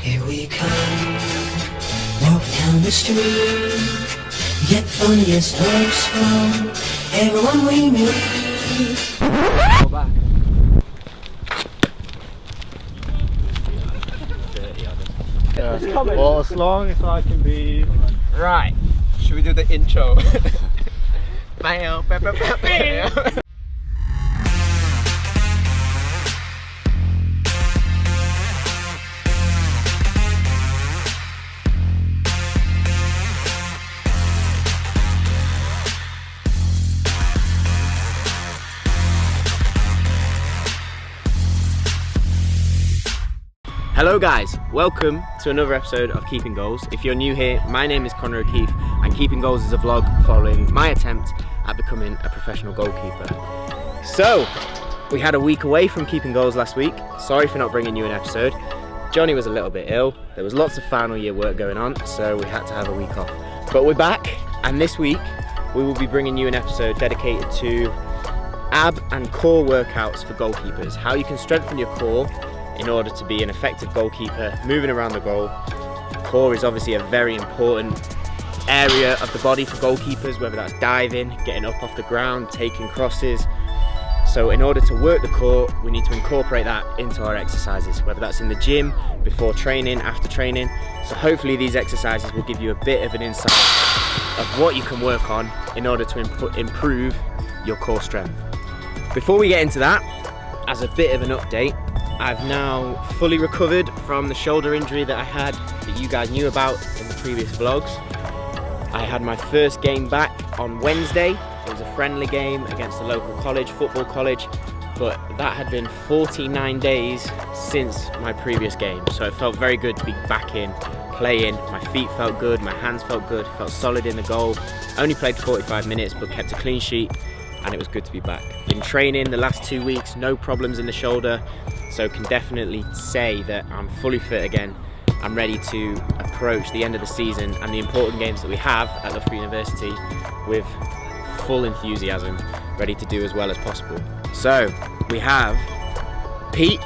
Here we come, walk down the street, get funniest looks from everyone we meet. Go back. Well, as long as I can be... Right, should we do the intro? Bam, bam, bam, bam, bam. Hello guys, welcome to another episode of Keeping Goals. If you're new here, my name is Conor O'Keefe and Keeping Goals is a vlog following my attempt at becoming a professional goalkeeper. So, we had a week away from Keeping Goals last week. Sorry for not bringing you an episode. Jonny was a little bit ill. There was lots of final year work going on, so we had to have a week off. But we're back, and this week we will be bringing you an episode dedicated to ab and core workouts for goalkeepers. How you can strengthen your core in order to be an effective goalkeeper, moving around the goal. Core is obviously a very important area of the body for goalkeepers, whether that's diving, getting up off the ground, taking crosses. So in order to work the core, we need to incorporate that into our exercises, whether that's in the gym, before training, after training. So hopefully these exercises will give you a bit of an insight of what you can work on in order to improve your core strength. Before we get into that, as a bit of an update, I've now fully recovered from the shoulder injury that I had that you guys knew about in the previous vlogs. I had my first game back on Wednesday. It was a friendly game against a local college, football college, but that had been 49 days since my previous game. So it felt very good to be back in, playing. My feet felt good, my hands felt good, felt solid in the goal. I only played 45 minutes but kept a clean sheet, and it was good to be back. Been training the last 2 weeks, no problems in the shoulder. So can definitely say that I'm fully fit again. I'm ready to approach the end of the season and the important games that we have at Loughborough University with full enthusiasm, ready to do as well as possible. So we have Pete,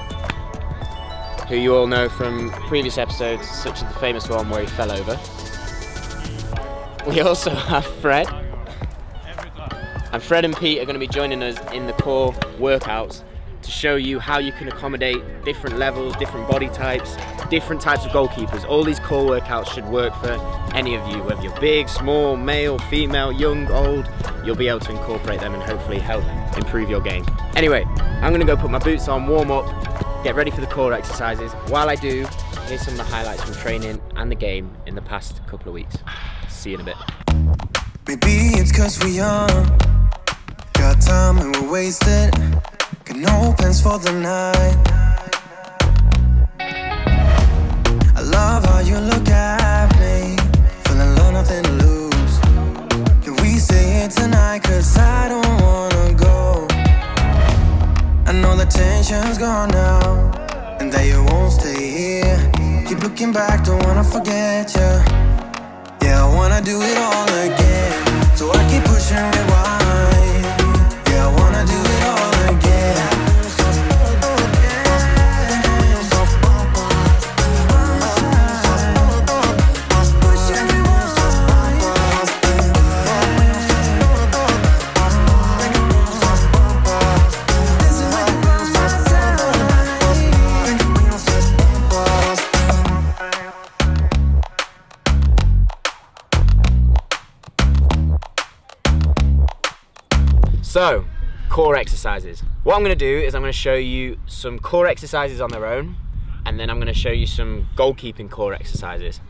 who you all know from previous episodes, such as the famous one where he fell over. We also have Fred. And Fred and Pete are going to be joining us in the core workouts to show you how you can accommodate different levels, different body types, different types of goalkeepers. All these core workouts should work for any of you, whether you're big, small, male, female, young, old. You'll be able to incorporate them and hopefully help improve your game. Anyway, I'm gonna go put my boots on, warm up, get ready for the core exercises. While I do, here's some of the highlights from training and the game in the past couple of weeks. See you in a bit. Maybe it's 'cause we're young, got time and we're wasted. Got no plans for the night. I love how you look at me, feeling low, nothing to lose. Can we say it tonight? 'Cause I don't wanna go. I know the tension's gone now, and that you won't stay here. Keep looking back, don't wanna forget you. Yeah, I wanna do it all again, so I keep pushing rewind. Yeah, I wanna do it all again. So, core exercises. What I'm going to do is I'm going to show you some core exercises on their own, and then I'm going to show you some goalkeeping core exercises.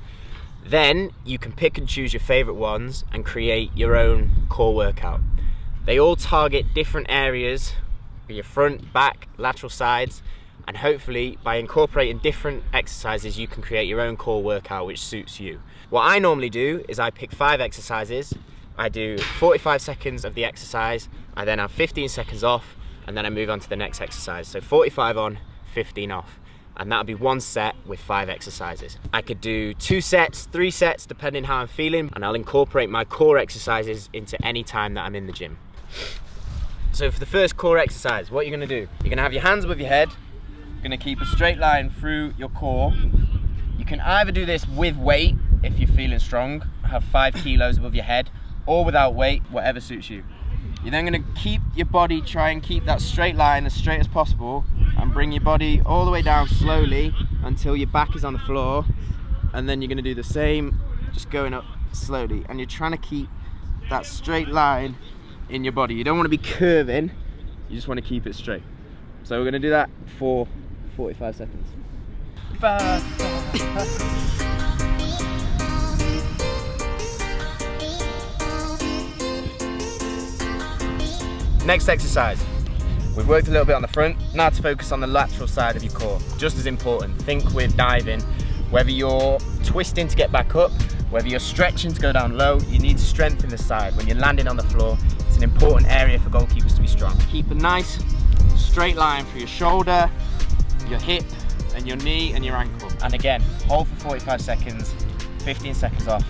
Then you can pick and choose your favourite ones and create your own core workout. They all target different areas, your front, back, lateral sides, and hopefully by incorporating different exercises you can create your own core workout which suits you. What I normally do is I pick 5 exercises. I do 45 seconds of the exercise, I then have 15 seconds off, and then I move on to the next exercise. So 45 on, 15 off. And that'll be one set with 5 exercises. I could do 2 sets, 3 sets, depending how I'm feeling, and I'll incorporate my core exercises into any time that I'm in the gym. So for the first core exercise, what you're gonna do, you're gonna have your hands above your head, you're gonna keep a straight line through your core, You can either do this with weight if you're feeling strong, have 5 kilos above your head, or without weight, whatever suits you. You're then going to keep your body, try and keep that straight line as straight as possible, and bring your body all the way down slowly until your back is on the floor, and then you're going to do the same, just going up slowly, and you're trying to keep that straight line in your body. You don't want to be curving, you just want to keep it straight. So we're going to do that for 45 seconds. Next exercise. We've worked a little bit on the front, now to focus on the lateral side of your core. Just as important, think with diving, whether you're twisting to get back up, whether you're stretching to go down low, you need strength in the side. When you're landing on the floor, it's an important area for goalkeepers to be strong. Keep a nice straight line through your shoulder, your hip, and your knee and your ankle. And again, hold for 45 seconds, 15 seconds off.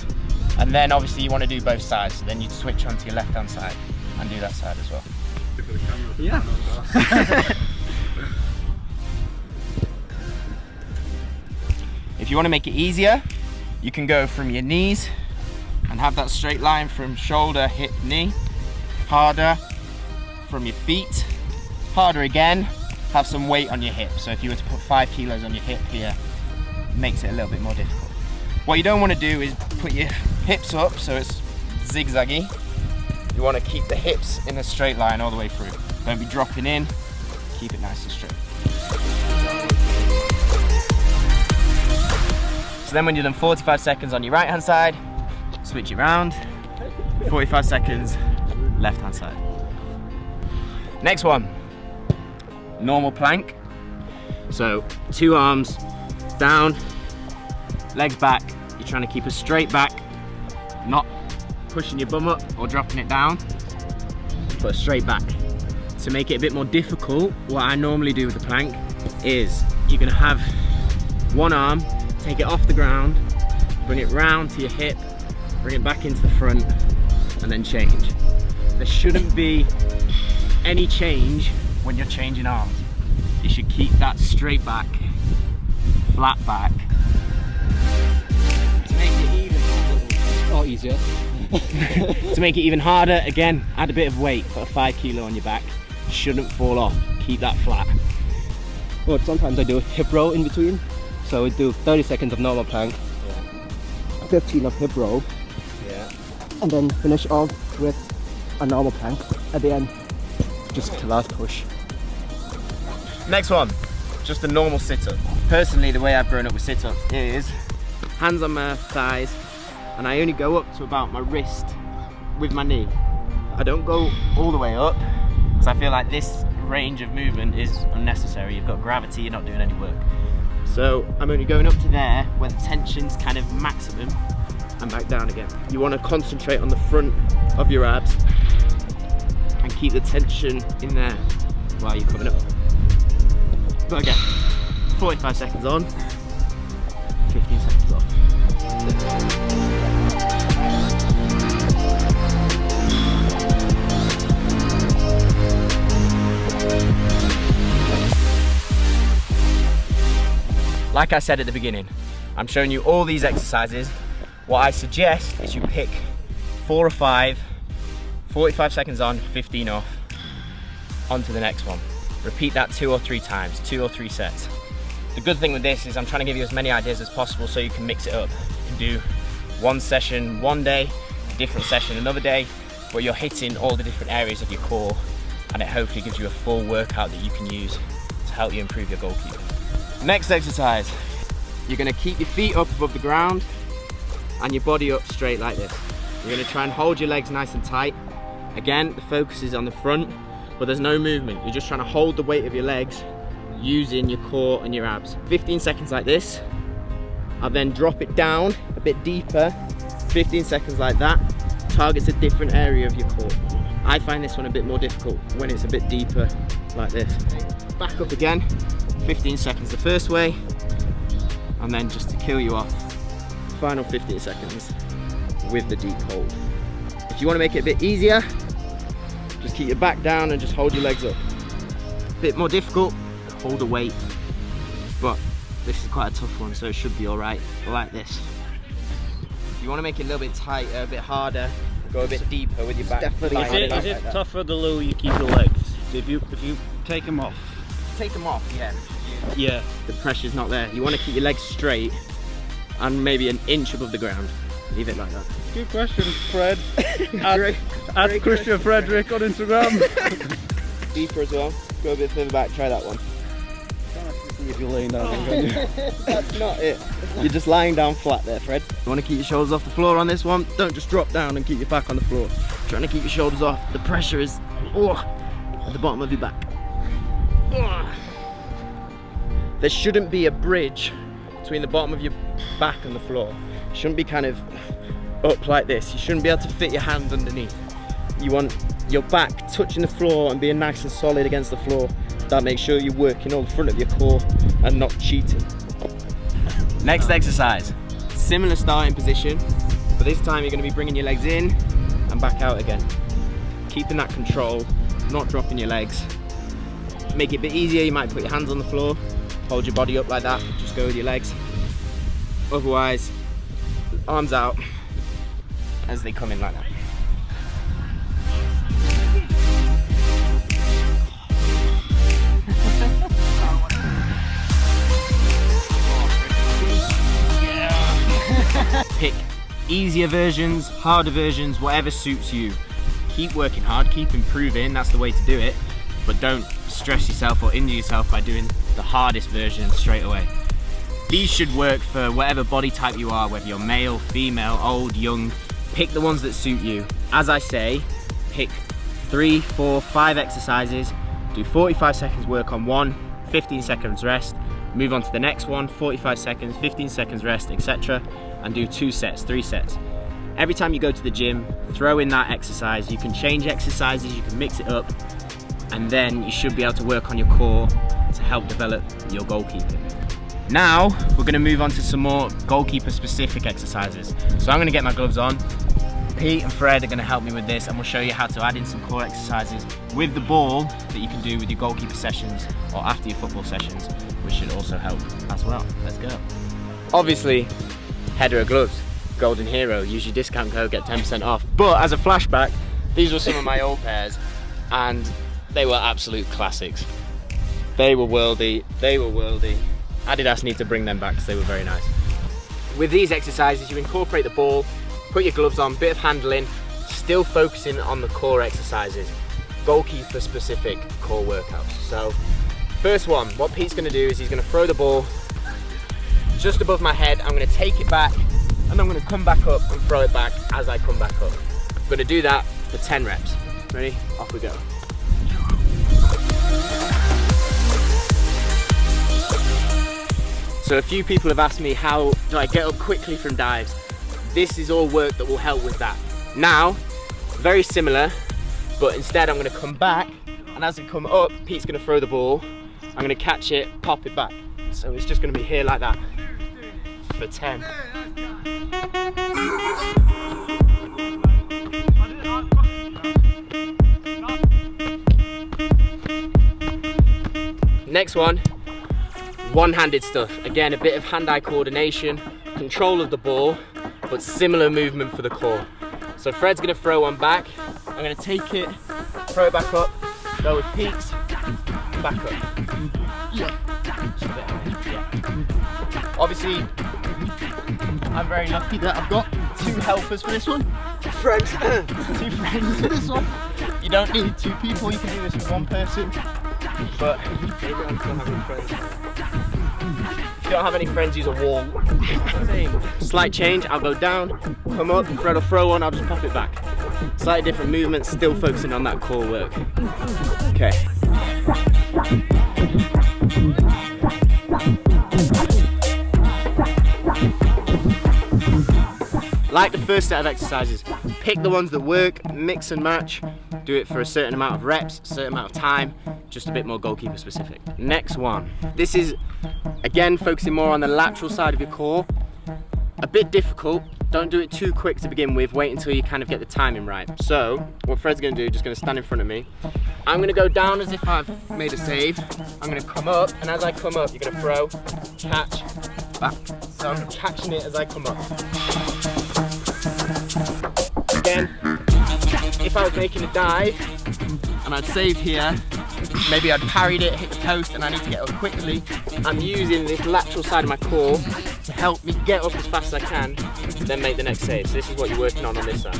And then obviously you want to do both sides, so then you switch onto your left-hand side and do that side as well. Yeah. If you want to make it easier, you can go from your knees and have that straight line from shoulder, hip, knee. Harder from your feet. Harder again, have some weight on your hip. So if you were to put 5 kilos on your hip here, it makes it a little bit more difficult. What you don't want to do is put your hips up so it's zigzaggy. You want to keep the hips in a straight line all the way through. Don't be dropping in, keep it nice and straight. So then when you've done 45 seconds on your right hand side, switch it round, 45 seconds, left hand side. Next one, normal plank. So 2 arms down, legs back. You're trying to keep a straight back, not pushing your bum up or dropping it down, but a straight back. To make it a bit more difficult, what I normally do with the plank is you're gonna have one arm, take it off the ground, bring it round to your hip, bring it back into the front, and then change. There shouldn't be any change when you're changing arms. You should keep that straight back, flat back. To make it even Or easier. to make it even harder, again, add a bit of weight, put a 5 kilo on your back. Shouldn't fall off, keep that flat. Well, sometimes I do hip roll in between. So we do 30 seconds of normal plank, 15 of hip roll, and then finish off with a normal plank at the end. Just the last push. Next one, just a normal sit-up. Personally, the way I've grown up with sit-ups is hands on my thighs, and I only go up to about my wrist with my knee. I don't go all the way up, because I feel like this range of movement is unnecessary. You've got gravity, you're not doing any work. So I'm only going up to there, where the tension's kind of maximum, and back down again. You want to concentrate on the front of your abs, and keep the tension in there while you're coming up. But again, 45 seconds on, 15 seconds off. Like I said at the beginning, I'm showing you all these exercises. What I suggest is you pick 4 or 5, 45 seconds on, 15 off, onto the next one. Repeat that 2 or 3 times, 2 or 3 sets. The good thing with this is I'm trying to give you as many ideas as possible so you can mix it up. You can do one session one day, a different session another day, but you're hitting all the different areas of your core, and it hopefully gives you a full workout that you can use to help you improve your goalkeeping. Next exercise, you're going to keep your feet up above the ground and your body up straight like this. You're going to try and hold your legs nice and tight. Again, the focus is on the front, but there's no movement. You're just trying to hold the weight of your legs using your core and your abs. 15 seconds like this. I'll then drop it down a bit deeper, 15 seconds like that. Targets a different area of your core. I find this one a bit more difficult when it's a bit deeper like this. Back up again, 15 seconds the first way, and then just to kill you off, final 15 seconds with the deep hold. If you want to make it a bit easier, just keep your back down and just hold your legs up. A bit more difficult, hold a weight, but this is quite a tough one, so it should be all right, like this. You want to make it a little bit tighter, a bit harder, go a bit deeper with your back. Definitely. Is it tougher the lower you keep your legs? If you take them off? Take them off, yeah. Yeah. The pressure's not there. You want to keep your legs straight and maybe an inch above the ground. Leave it like that. Good question, Fred. At Christian Frederick on Instagram. Deeper as well. Go a bit further back. Try that one. If you're laying down. That's not it. You're just lying down flat there, Fred. You want to keep your shoulders off the floor on this one. Don't just drop down and keep your back on the floor. Trying to keep your shoulders off. The pressure is at the bottom of your back. There shouldn't be a bridge between the bottom of your back and the floor. It shouldn't be kind of up like this. You shouldn't be able to fit your hand underneath. You want your back touching the floor and being nice and solid against the floor. That makes sure you're working all the front of your core and not cheating. Next exercise, similar starting position, but this time you're going to be bringing your legs in and back out again. Keeping that control, not dropping your legs. Make it a bit easier, you might put your hands on the floor, hold your body up like that, just go with your legs. Otherwise, arms out as they come in like that. Pick easier versions, harder versions, whatever suits you. Keep working hard, keep improving, that's the way to do it, but don't stress yourself or injure yourself by doing the hardest version straight away. These should work for whatever body type you are, whether you're male, female, old, young. Pick the ones that suit you. As I say, pick 3, 4, 5 exercises, do 45 seconds work on one, 15 seconds rest, move on to the next one, 45 seconds, 15 seconds rest, etc. and do 2 sets, 3 sets. Every time you go to the gym, throw in that exercise. You can change exercises, you can mix it up, and then you should be able to work on your core to help develop your goalkeeping. Now, we're gonna move on to some more goalkeeper specific exercises. So I'm gonna get my gloves on. Pete and Fred are gonna help me with this, and we'll show you how to add in some core exercises with the ball that you can do with your goalkeeper sessions or after your football sessions, which should also help as well. Let's go. Obviously, header of gloves, golden hero, use your discount code, get 10% off. But as a flashback, these were some of my old pairs, and they were absolute classics. They were worldy, Adidas need to bring them back because they were very nice. With these exercises, you incorporate the ball, put your gloves on, bit of handling, still focusing on the core exercises, goalkeeper specific core workouts. So, first one, what Pete's gonna do is he's gonna throw the ball just above my head. I'm gonna take it back, and I'm gonna come back up and throw it back as I come back up. I'm gonna do that for 10 reps. Ready? Off we go. So a few people have asked me, how do I get up quickly from dives? This is all work that will help with that. Now, very similar, but instead I'm gonna come back, and as I come up, Pete's gonna throw the ball, I'm gonna catch it, pop it back. So it's just gonna be here like that for 10. Next one-handed stuff. Again, a bit of hand-eye coordination, control of the ball, but similar movement for the core. So Fred's gonna throw one back. I'm gonna take it, throw it back up, go with Pete's, back up. Yeah. Obviously, I'm very lucky that I've got 2 helpers for this one. Friends. 2 friends for this one. You don't need 2 people, you can do this with 1 person. But maybe I'm still having friends. If you don't have any friends, use a wall. Slight change, I'll go down, come up, Fred will throw one, I'll just pop it back. Slightly different movements, still focusing on that core work. Okay. Like the first set of exercises, pick the ones that work, mix and match, do it for a certain amount of reps, a certain amount of time, just a bit more goalkeeper specific. Next one. This is, again, focusing more on the lateral side of your core. A bit difficult, don't do it too quick to begin with. Wait until you kind of get the timing right. So what Fred's gonna do, just gonna stand in front of me. I'm gonna go down as if I've made a save. I'm gonna come up, and as I come up, you're gonna throw, catch, back. So I'm catching it as I come up. Again, if I was making a dive and I'd saved here, maybe I'd parried it, hit the post, and I need to get up quickly. I'm using this lateral side of my core to help me get up as fast as I can to then make the next save. So this is what you're working on this side.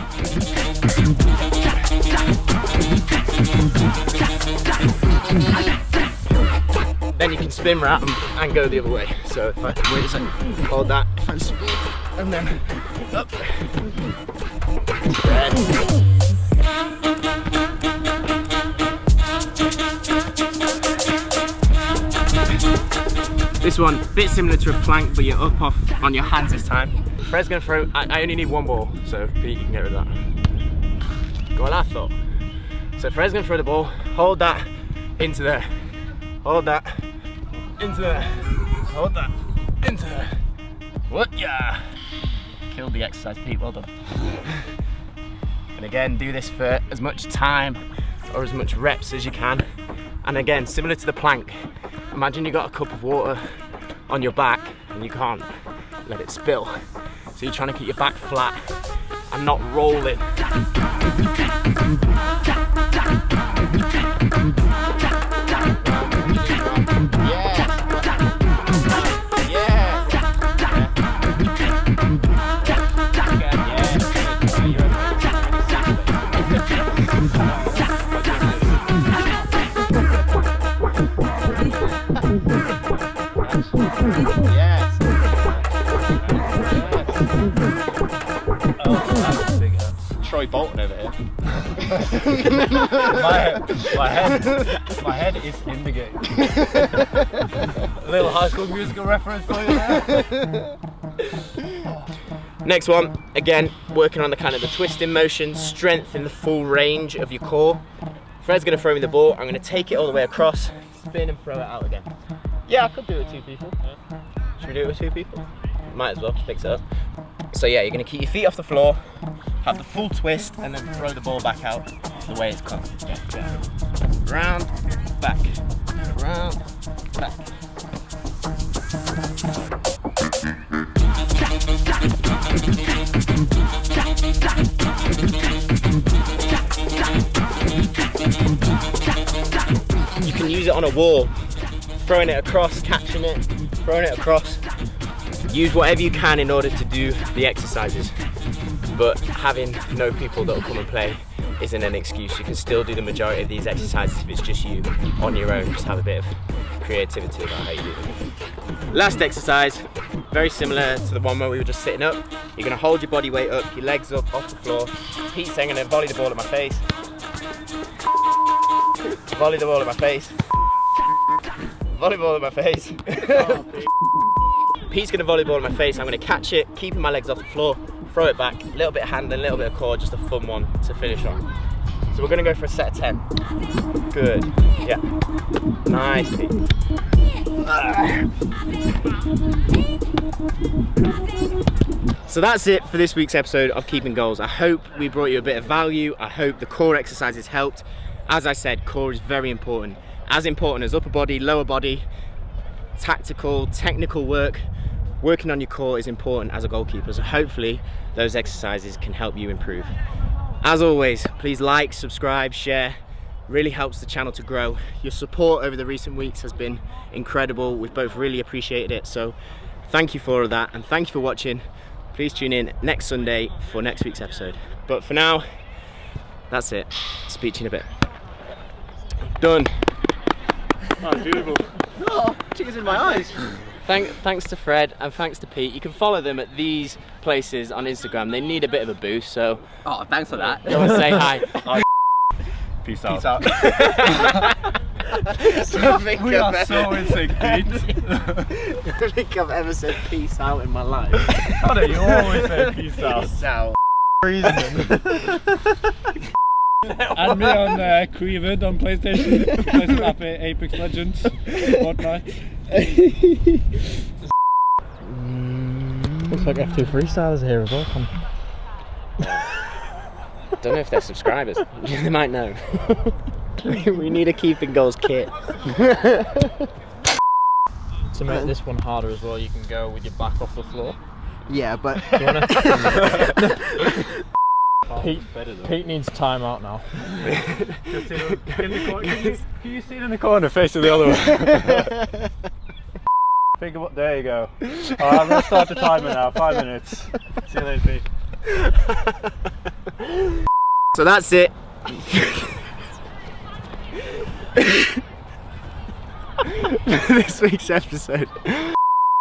Then you can spin round and go the other way. So if I wait a second, hold that, if I spin, and then up. Red. This one, a bit similar to a plank, but you're up off on your hands this time. Fred's gonna throw, I only need one ball, so Pete, you can get rid of that. Go on, I thought. So Fred's gonna throw the ball, hold that into there, hold that into there, hold that into there. What? Yeah. Killed the exercise, Pete, well done. And again, do this for as much time or as much reps as you can. And again, similar to the plank, imagine you got a cup of water on your back and you can't let it spill. So you're trying to keep your back flat and not rolling. Troy Bolton over here. my head is in the game. A little High School Musical reference for you there. Next one, again, working on the kind of the twisting motion, strength in the full range of your core. Fred's gonna throw me the ball. I'm gonna take it all the way across, spin and throw it out again. Yeah, I could do it with 2 people. Yeah. Should we do it with 2 people? Might as well, mix it up. So yeah, you're gonna keep your feet off the floor, have the full twist, and then throw the ball back out the way it's come. Yeah, yeah. Round, back, round, back. You can use it on a wall, throwing it across, catching it, throwing it across. Use whatever you can in order to do the exercises, but having no people that will come and play isn't an excuse. You can still do the majority of these exercises if it's just you on your own. Just have a bit of creativity about how you do them. Last exercise, very similar to the one where we were just sitting up. You're gonna hold your body weight up, your legs up off the floor. Pete's saying I'm gonna volley the ball at my face. Volley the ball at my face. Volley ball at my face. Pete's gonna volley the ball at my face. I'm gonna catch it, keeping my legs off the floor, throw it back, a little bit of hand and a little bit of core, just a fun one to finish on. So we're gonna go for a set of 10. Good, yeah. Nice, Pete. So that's it for this week's episode of Keeping Goals. I hope we brought you a bit of value. I hope the core exercises helped. As I said, core is very important. As important as upper body, lower body, tactical, technical work. Working on your core is important as a goalkeeper. So hopefully those exercises can help you improve. As always, please like, subscribe, share. Really helps the channel to grow. Your support over the recent weeks has been incredible. We've both really appreciated it. So thank you for all of that, and thank you for watching. Please tune in next Sunday for next week's episode. But for now, that's it. Speak to you in a bit. Done. Oh, beautiful. Oh, tears in my eyes. Thanks to Fred and thanks to Pete. You can follow them at these places on Instagram. They need a bit of a boost, so Oh, thanks for that. go and say hi. Peace out. Peace out. We are so in sync, Pete. I don't think I've ever said peace out in my life. Connor, you always say peace out. Peace out. And me on Creevid on PlayStation. Play some Apex Legends, Fortnite. Looks like F2 Freestylers are here as well. Don't know if they're subscribers. They might know. We need a keeping goals kit. To make this one harder as well, you can go with your back off the floor. Yeah, but Do you wanna... Pete needs time out now. Just in the corner. Can you see it in the corner facing the other way? Think about, there you go. Alright, I'm going to start the timer now, 5 minutes. See you later, Pete. So that's it. This week's episode